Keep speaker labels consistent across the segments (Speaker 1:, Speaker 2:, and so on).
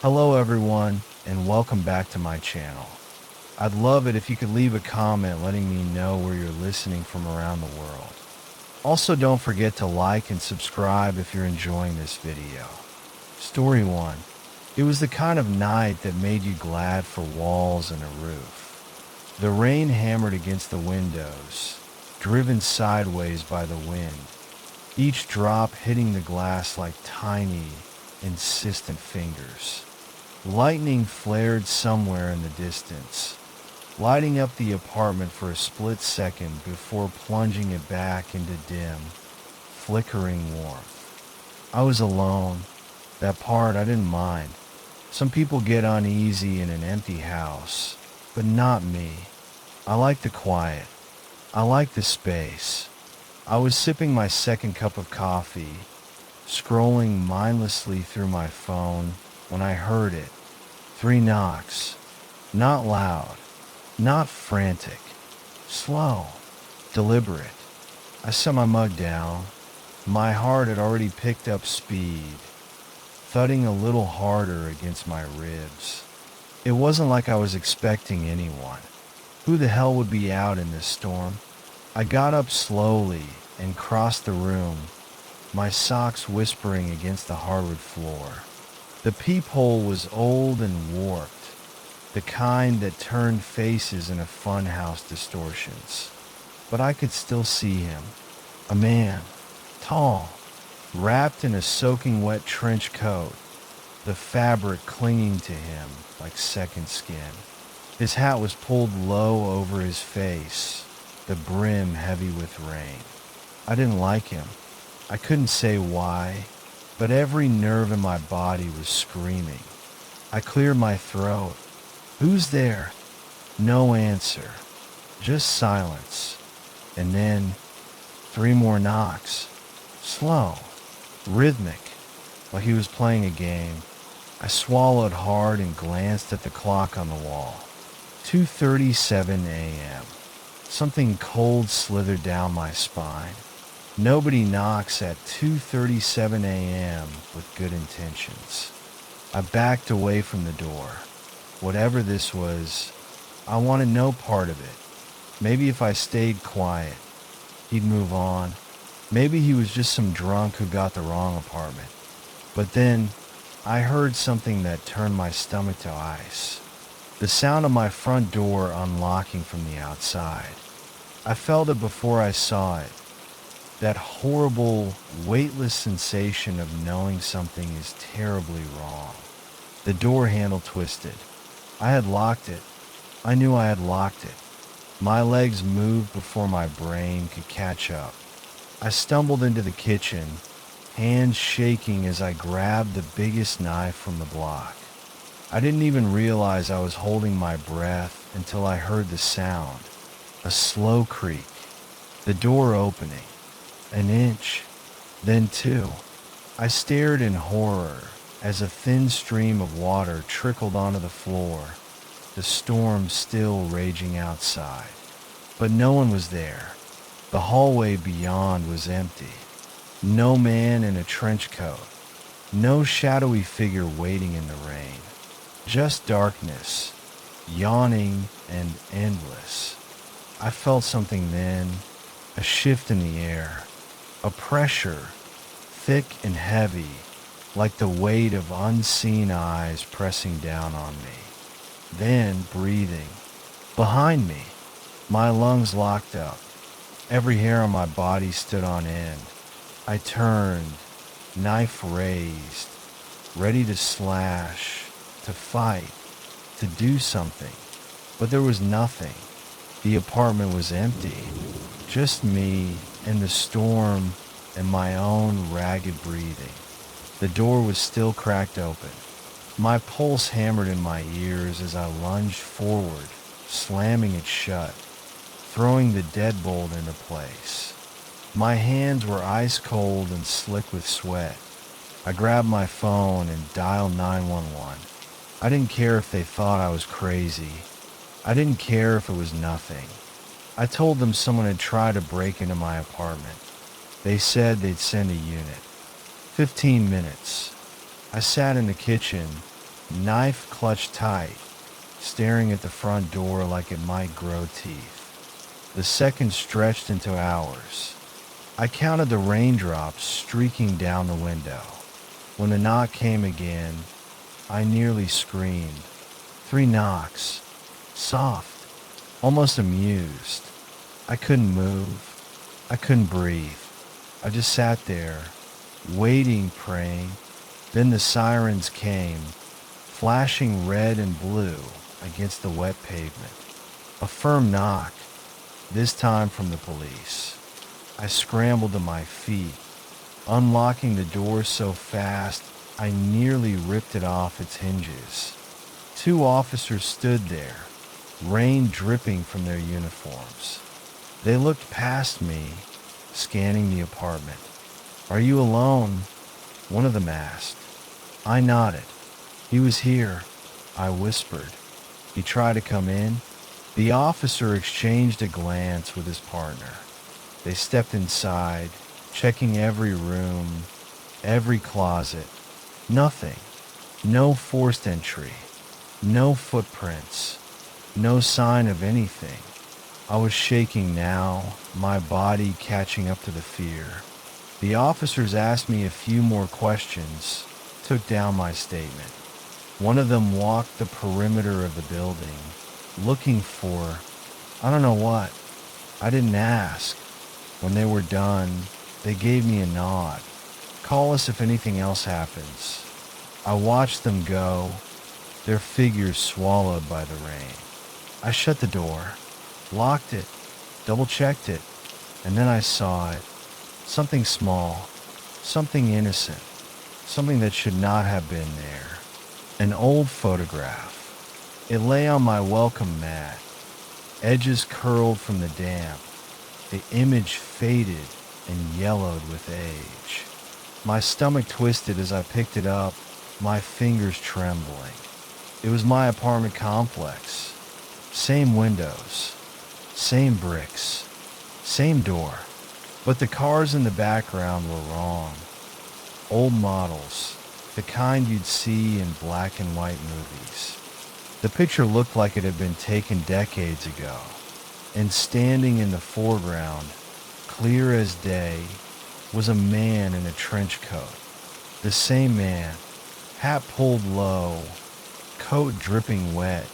Speaker 1: Hello everyone, and welcome back to my channel. I'd love it if you could leave a comment letting me know where you're listening from around the world. Also, don't forget to like and subscribe if you're enjoying this video. Story 1. It was the kind of night that made you glad for walls and a roof. The rain hammered against the windows, driven sideways by the wind, each drop hitting the glass like tiny, insistent fingers. Lightning flared somewhere in the distance, lighting up the apartment for a split second before plunging it back into dim, flickering warmth. I was alone. That part I didn't mind. Some people get uneasy in an empty house, but not me. I like the quiet. I like the space. I was sipping my second cup of coffee, scrolling mindlessly through my phone when I heard it. 3 knocks. Not loud, not frantic. Slow, deliberate. I set my mug down. My heart had already picked up speed, thudding a little harder against my ribs. It wasn't like I was expecting anyone. Who the hell would be out in this storm? I got up slowly and crossed the room, my socks whispering against the hardwood floor. The peephole was old and warped, the kind that turned faces in a funhouse distortions. But I could still see him. A man, tall, wrapped in a soaking wet trench coat, the fabric clinging to him like second skin. His hat was pulled low over his face, the brim heavy with rain. I didn't like him. I couldn't say why, but every nerve in my body was screaming. I cleared my throat. "Who's there?" No answer, just silence. And then 3 more knocks. Slow, rhythmic, like he was playing a game. I swallowed hard and glanced at the clock on the wall. 2:37 a.m. Something cold slithered down my spine. Nobody knocks at 2:37 a.m. with good intentions. I backed away from the door. Whatever this was, I wanted no part of it. Maybe if I stayed quiet, he'd move on. Maybe he was just some drunk who got the wrong apartment. But then, I heard something that turned my stomach to ice. The sound of my front door unlocking from the outside. I felt it before I saw it. That horrible, weightless sensation of knowing something is terribly wrong. The door handle twisted. I had locked it. I knew I had locked it. My legs moved before my brain could catch up. I stumbled into the kitchen, hands shaking as I grabbed the biggest knife from the block. I didn't even realize I was holding my breath until I heard the sound. A slow creak. The door opening. An inch, then 2. I stared in horror as a thin stream of water trickled onto the floor, the storm still raging outside. But no one was there. The hallway beyond was empty. No man in a trench coat. No shadowy figure waiting in the rain. Just darkness, yawning and endless. I felt something then, a shift in the air. A pressure, thick and heavy, like the weight of unseen eyes pressing down on me. Then breathing. Behind me, my lungs locked up. Every hair on my body stood on end. I turned, knife raised, ready to slash, to fight, to do something. But there was nothing. The apartment was empty. Just me and the storm and my own ragged breathing. The door was still cracked open. My pulse hammered in my ears as I lunged forward, slamming it shut, throwing the deadbolt into place. My hands were ice cold and slick with sweat. I grabbed my phone and dialed 911. I didn't care if they thought I was crazy. I didn't care if it was nothing. I told them someone had tried to break into my apartment. They said they'd send a unit. 15 minutes. I sat in the kitchen, knife clutched tight, staring at the front door like it might grow teeth. The seconds stretched into hours. I counted the raindrops streaking down the window. When the knock came again, I nearly screamed. 3 knocks. Soft. Almost amused. I couldn't move. I couldn't breathe. I just sat there, waiting, praying. Then the sirens came, flashing red and blue against the wet pavement. A firm knock, this time from the police. I scrambled to my feet, unlocking the door so fast I nearly ripped it off its hinges. 2 officers stood there, rain dripping from their uniforms. They looked past me, scanning the apartment. "Are you alone?" one of them asked. I nodded. "He was here," I whispered. "He tried to come in?" The officer exchanged a glance with his partner. They stepped inside, checking every room, every closet. Nothing. No forced entry. No footprints. No sign of anything. I was shaking now, my body catching up to the fear. The officers asked me a few more questions, took down my statement. One of them walked the perimeter of the building, looking for, I don't know what. I didn't ask. When they were done, they gave me a nod. "Call us if anything else happens." I watched them go, their figures swallowed by the rain. I shut the door, locked it, double-checked it, and then I saw it. Something small, something innocent, something that should not have been there. An old photograph. It lay on my welcome mat, edges curled from the damp. The image faded and yellowed with age. My stomach twisted as I picked it up, my fingers trembling. It was my apartment complex. Same windows, same bricks, same door. But the cars in the background were wrong. Old models, the kind you'd see in black and white movies. The picture looked like it had been taken decades ago. And standing in the foreground, clear as day, was a man in a trench coat. The same man, hat pulled low, coat dripping wet,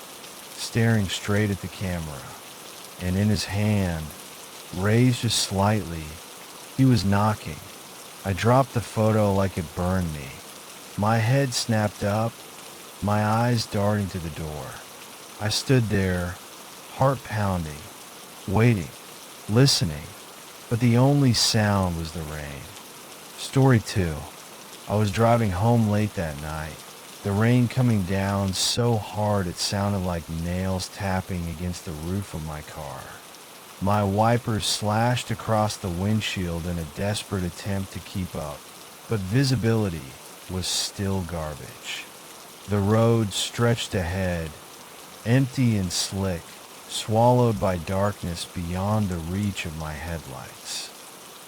Speaker 1: staring straight at the camera. And in his hand, raised just slightly, he was knocking. I dropped the photo like it burned me. My head snapped up, my eyes darting to the door. I stood there, heart pounding, waiting, listening, but the only sound was the rain. Story 2. I was driving home late that night, the rain coming down so hard it sounded like nails tapping against the roof of my car. My wipers slashed across the windshield in a desperate attempt to keep up, but visibility was still garbage. The road stretched ahead, empty and slick, swallowed by darkness beyond the reach of my headlights.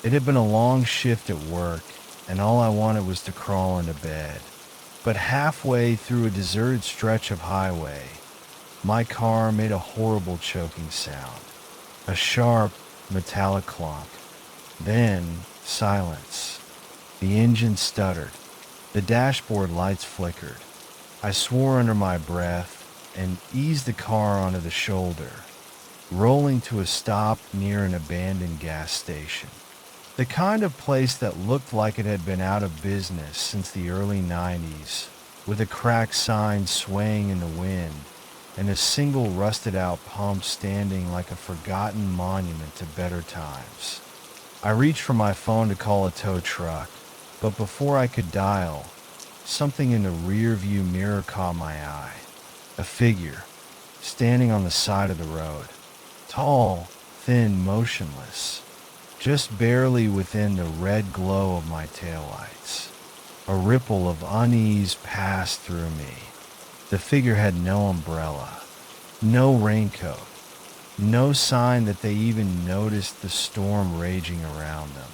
Speaker 1: It had been a long shift at work, and all I wanted was to crawl into bed. But halfway through a deserted stretch of highway, my car made a horrible choking sound. A sharp, metallic clunk. Then, silence. The engine stuttered. The dashboard lights flickered. I swore under my breath and eased the car onto the shoulder, rolling to a stop near an abandoned gas station. The kind of place that looked like it had been out of business since the early 90s, with a cracked sign swaying in the wind and a single rusted-out pump standing like a forgotten monument to better times. I reached for my phone to call a tow truck, but before I could dial, something in the rear-view mirror caught my eye. A figure, standing on the side of the road. Tall, thin, motionless, just barely within the red glow of my taillights. A ripple of unease passed through me. The figure had no umbrella, no raincoat, no sign that they even noticed the storm raging around them.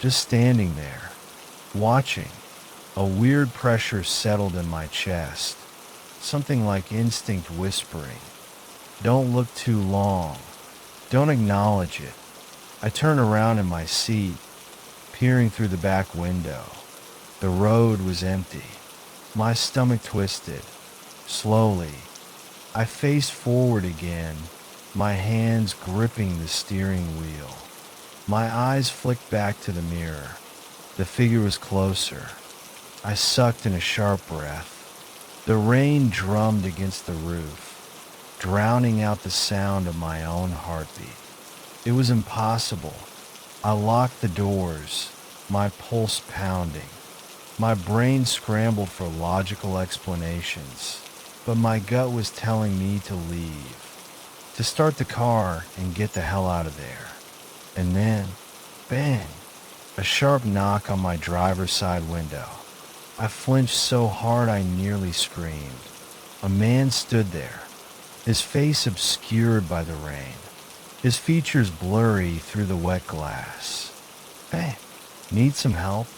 Speaker 1: Just standing there, watching. A weird pressure settled in my chest, something like instinct whispering, "Don't look too long. Don't acknowledge it." I turned around in my seat, peering through the back window. The road was empty. My stomach twisted. Slowly, I faced forward again, my hands gripping the steering wheel. My eyes flicked back to the mirror. The figure was closer. I sucked in a sharp breath. The rain drummed against the roof, drowning out the sound of my own heartbeat. It was impossible. I locked the doors, my pulse pounding. My brain scrambled for logical explanations, but my gut was telling me to leave, to start the car and get the hell out of there. And then, bang, a sharp knock on my driver's side window. I flinched so hard I nearly screamed. A man stood there, his face obscured by the rain, his features blurry through the wet glass. "Hey, need some help?"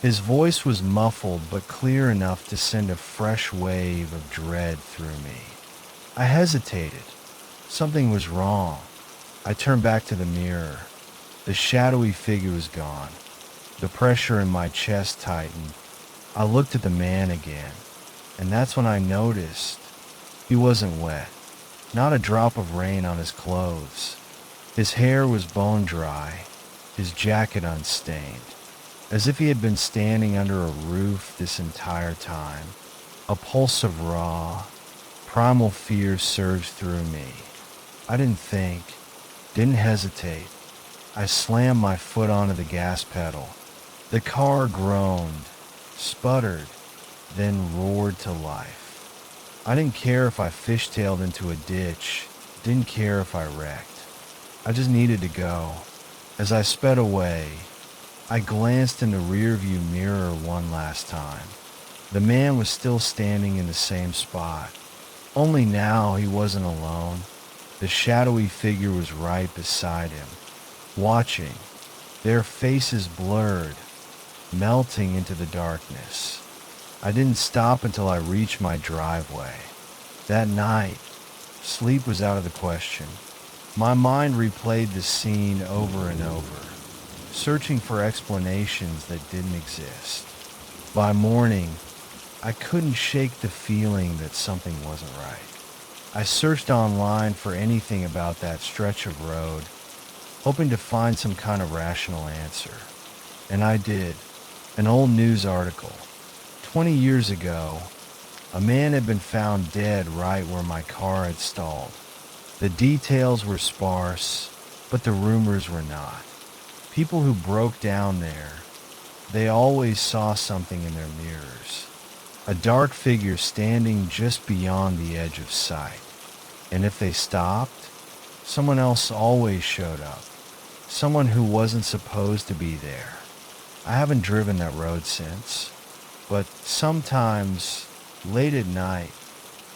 Speaker 1: His voice was muffled but clear enough to send a fresh wave of dread through me. I hesitated. Something was wrong. I turned back to the mirror. The shadowy figure was gone. The pressure in my chest tightened. I looked at the man again, and that's when I noticed he wasn't wet. Not a drop of rain on his clothes. His hair was bone dry, his jacket unstained, as if he had been standing under a roof this entire time. A pulse of raw, primal fear surged through me. I didn't think, didn't hesitate. I slammed my foot onto the gas pedal. The car groaned, sputtered, then roared to life. I didn't care if I fishtailed into a ditch, didn't care if I wrecked. I just needed to go. As I sped away, I glanced in the rearview mirror one last time. The man was still standing in the same spot. Only now he wasn't alone. The shadowy figure was right beside him, watching, their faces blurred, melting into the darkness. I didn't stop until I reached my driveway. That night, sleep was out of the question. My mind replayed the scene over and over, searching for explanations that didn't exist. By morning, I couldn't shake the feeling that something wasn't right. I searched online for anything about that stretch of road, hoping to find some kind of rational answer. And I did. An old news article. 20 years ago, a man had been found dead right where my car had stalled. The details were sparse, but the rumors were not. People who broke down there, they always saw something in their mirrors. A dark figure standing just beyond the edge of sight. And if they stopped, someone else always showed up. Someone who wasn't supposed to be there. I haven't driven that road since, but sometimes, late at night,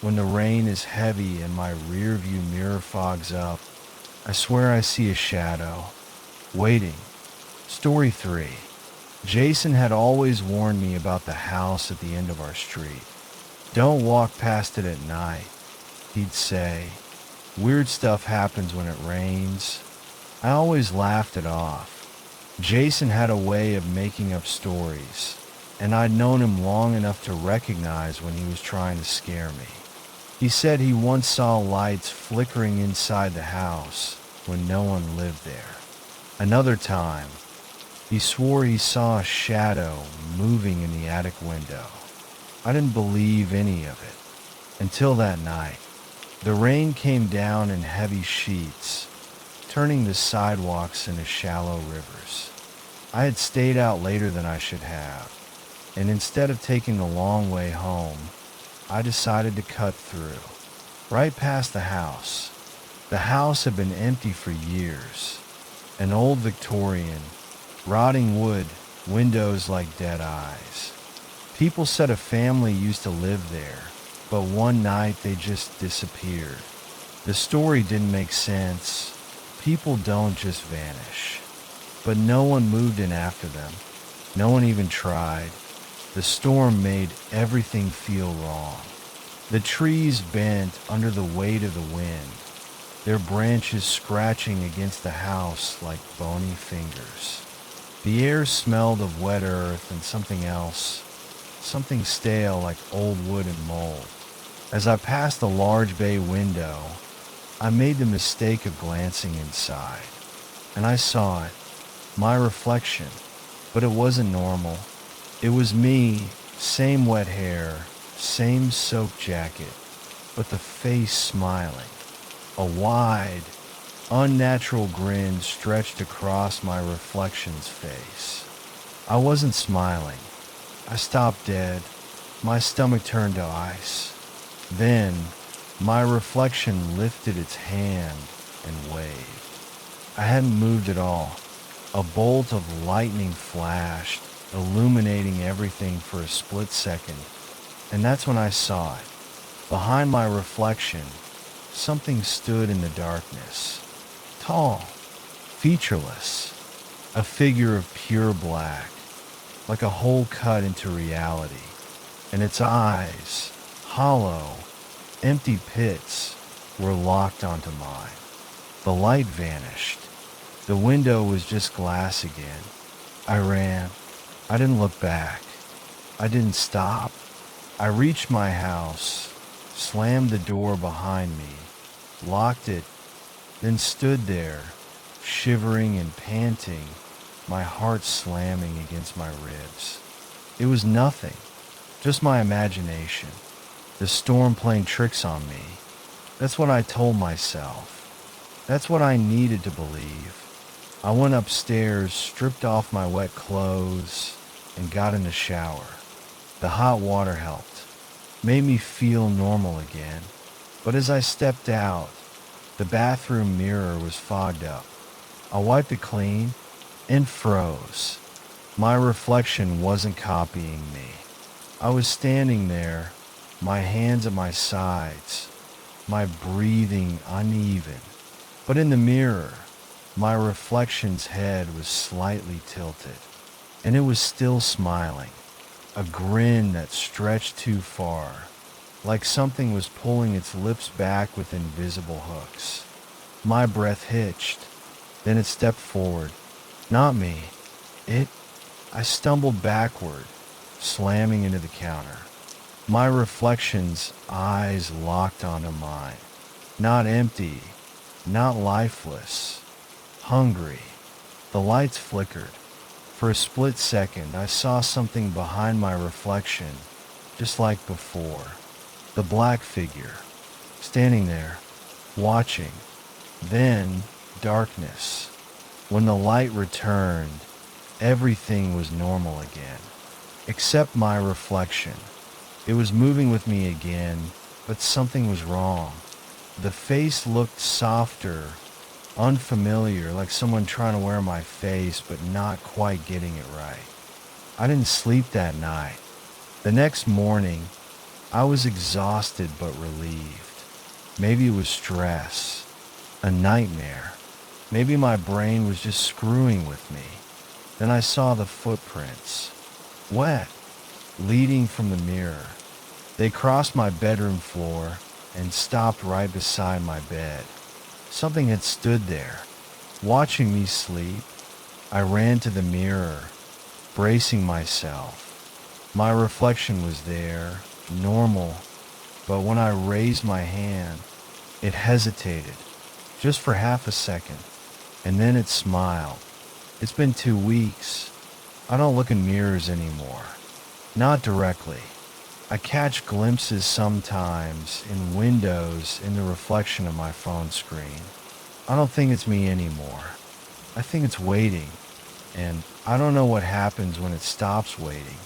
Speaker 1: when the rain is heavy and my rearview mirror fogs up, I swear I see a shadow, waiting. Story 3. Jason had always warned me about the house at the end of our street. "Don't walk past it at night," he'd say. "Weird stuff happens when it rains." I always laughed it off. Jason had a way of making up stories, and I'd known him long enough to recognize when he was trying to scare me. He said he once saw lights flickering inside the house when no one lived there. Another time, he swore he saw a shadow moving in the attic window. I didn't believe any of it until that night. The rain came down in heavy sheets, turning the sidewalks into shallow rivers. I had stayed out later than I should have, and instead of taking the long way home, I decided to cut through, right past the house. The house had been empty for years. An old Victorian, rotting wood, windows like dead eyes. People said a family used to live there, but one night they just disappeared. The story didn't make sense. People don't just vanish. But no one moved in after them. No one even tried. The storm made everything feel wrong. The trees bent under the weight of the wind, their branches scratching against the house like bony fingers. The air smelled of wet earth and something else, something stale like old wood and mold. As I passed the large bay window, I made the mistake of glancing inside, and I saw it, my reflection, but it wasn't normal. It was me, same wet hair, same soaked jacket, but the face smiling. A wide, unnatural grin stretched across my reflection's face. I wasn't smiling. I stopped dead. My stomach turned to ice. Then, my reflection lifted its hand and waved. I hadn't moved at all. A bolt of lightning flashed, illuminating everything for a split second, and that's when I saw it. Behind my reflection, something stood in the darkness. Tall, featureless, a figure of pure black, like a hole cut into reality, and its eyes, hollow, empty pits, were locked onto mine. The light vanished. The window was just glass again. I ran. I didn't look back. I didn't stop. I reached my house, slammed the door behind me, locked it, then stood there, shivering and panting, my heart slamming against my ribs. It was nothing, just my imagination, the storm playing tricks on me. That's what I told myself. That's what I needed to believe. I went upstairs, stripped off my wet clothes, and got in the shower. The hot water helped, made me feel normal again. But as I stepped out, the bathroom mirror was fogged up. I wiped it clean and froze. My reflection wasn't copying me. I was standing there, my hands at my sides, my breathing uneven. But in the mirror, my reflection's head was slightly tilted, and it was still smiling, a grin that stretched too far, like something was pulling its lips back with invisible hooks. My breath hitched, then it stepped forward. Not me. I stumbled backward, slamming into the counter. My reflection's eyes locked onto mine. Not empty, not lifeless. Hungry. The lights flickered. For a split second, I saw something behind my reflection, just like before. The black figure, standing there, watching. Then, darkness. When the light returned, everything was normal again, except my reflection. It was moving with me again, but something was wrong. The face looked softer, unfamiliar, like someone trying to wear my face but not quite getting it right. I didn't sleep that night. The next morning, I was exhausted but relieved. Maybe it was stress, a nightmare. Maybe my brain was just screwing with me. Then I saw the footprints, wet, leading from the mirror. They crossed my bedroom floor and stopped right beside my bed. Something had stood there, watching me sleep. I ran to the mirror, bracing myself. My reflection was there, normal, but when I raised my hand, it hesitated, just for half a second, and then it smiled. It's been 2 weeks. I don't look in mirrors anymore. Not directly. I catch glimpses sometimes in windows in the reflection of my phone screen. I don't think it's me anymore. I think it's waiting, and I don't know what happens when it stops waiting.